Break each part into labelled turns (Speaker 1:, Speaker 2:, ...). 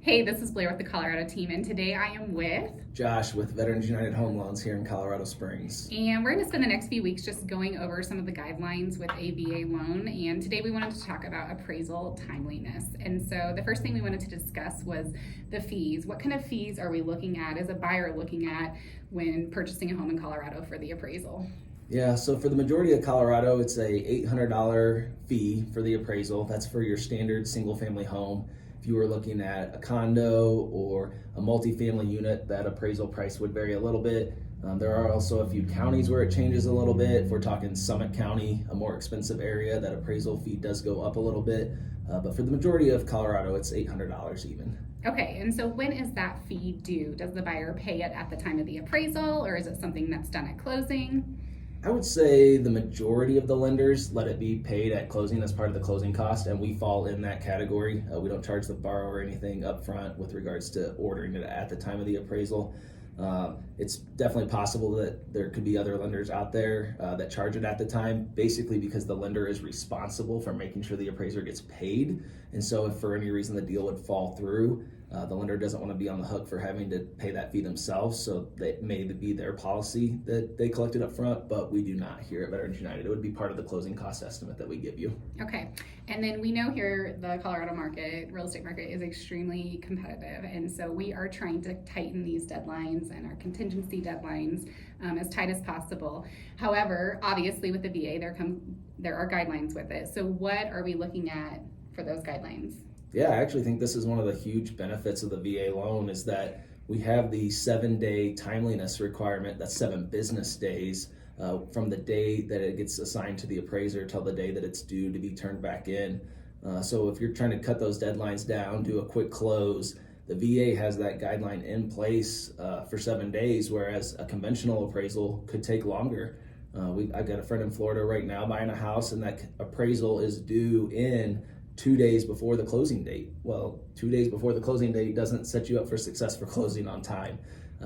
Speaker 1: Hey, this is Blair with the Colorado team, and today I am with
Speaker 2: Josh with Veterans United Home Loans here in Colorado Springs.
Speaker 1: and we're going to spend the next few weeks just going over some of the guidelines with a VA loan. And today we wanted to talk about appraisal timeliness. And so the first thing we wanted to discuss was the fees. What kind of fees are we looking at, as a buyer looking at, when purchasing a home in Colorado for the appraisal?
Speaker 2: Yeah, so for the majority of Colorado, it's a $800 fee for the appraisal. That's for your standard single family home. If you were looking at a condo or a multifamily unit, that appraisal price would vary a little bit. There are also a few counties where it changes a little bit. If we're talking Summit County, a more expensive area, that appraisal fee does go up a little bit. But for the majority of Colorado, it's $800 even.
Speaker 1: Okay, and so when is that fee due? Does the buyer pay it at the time of the appraisal, or is it something that's done at closing?
Speaker 2: I would say the majority of the lenders let it be paid at closing as part of the closing cost, and we fall in that category. We don't charge the borrower anything up front with regards to ordering it at the time of the appraisal. It's definitely possible that there could be other lenders out there that charge it at the time, basically because the lender is responsible for making sure the appraiser gets paid. And so if for any reason the deal would fall through, the lender doesn't want to be on the hook for having to pay that fee themselves, so that may be their policy that they collected up front, but we do not here at Veterans United. It would be part of the closing cost estimate that we give you.
Speaker 1: Okay, and then we know here the Colorado market, real estate market, is extremely competitive, and so we are trying to tighten these deadlines and our contingency deadlines as tight as possible. However, obviously with the VA, there are guidelines with it. So what are we looking at for those guidelines?
Speaker 2: Yeah, I actually think this is one of the huge benefits of the VA loan is that we have the 7-day timeliness requirement. That's 7 business days from the day that it gets assigned to the appraiser till the day that it's due to be turned back in. So if you're trying to cut those deadlines down, do a quick close, the VA has that guideline in place for 7 days, whereas a conventional appraisal could take longer. I've got a friend in Florida right now buying a house, and that appraisal is due in 2 days before the closing date. Well, 2 days before the closing date doesn't set you up for success for closing on time.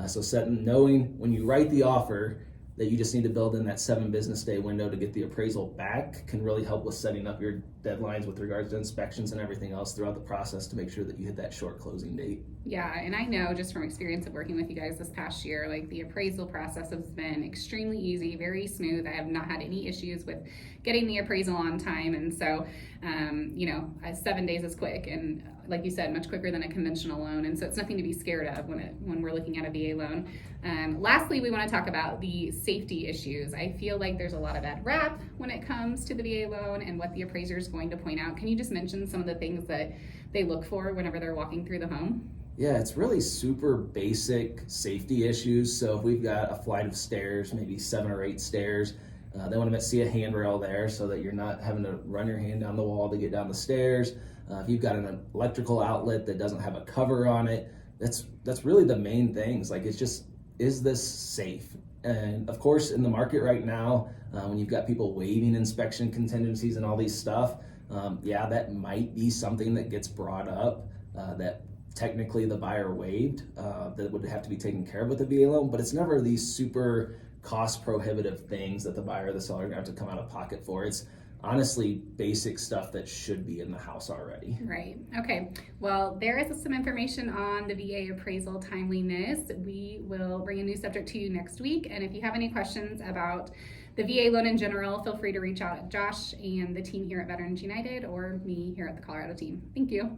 Speaker 2: So knowing when you write the offer that you just need to build in that 7 business day window to get the appraisal back can really help with setting up your deadlines with regards to inspections and everything else throughout the process to make sure that you hit that short closing date.
Speaker 1: Yeah, and I know just from experience of working with you guys this past year, like the appraisal process has been extremely easy, very smooth. I have not had any issues with getting the appraisal on time, and so 7 days is quick, and like you said, much quicker than a conventional loan, and so it's nothing to be scared of when we're looking at a VA loan. Lastly, we want to talk about the safety issues. I feel like there's a lot of bad rap when it comes to the VA loan and what the appraiser is going to point out. Can you just mention some of the things that they look for whenever they're walking through the home?
Speaker 2: Yeah, it's really super basic safety issues. So if we've got a flight of stairs, maybe 7 or 8 stairs, they want to see a handrail there so that you're not having to run your hand down the wall to get down the stairs. If you've got an electrical outlet that doesn't have a cover on it, that's really the main things. Like, it's just, is this safe? And of course, in the market right now, when you've got people waiving inspection contingencies and all these stuff, that might be something that gets brought up that technically the buyer waived that would have to be taken care of with a VA loan, but it's never these super cost prohibitive things that the buyer or the seller are going to have to come out of pocket for. It's honestly basic stuff that should be in the house already.
Speaker 1: Right. Okay. Well, there is some information on the VA appraisal timeliness. We will bring a new subject to you next week. And if you have any questions about the VA loan in general, feel free to reach out to Josh and the team here at Veterans United or me here at the Colorado team. Thank you.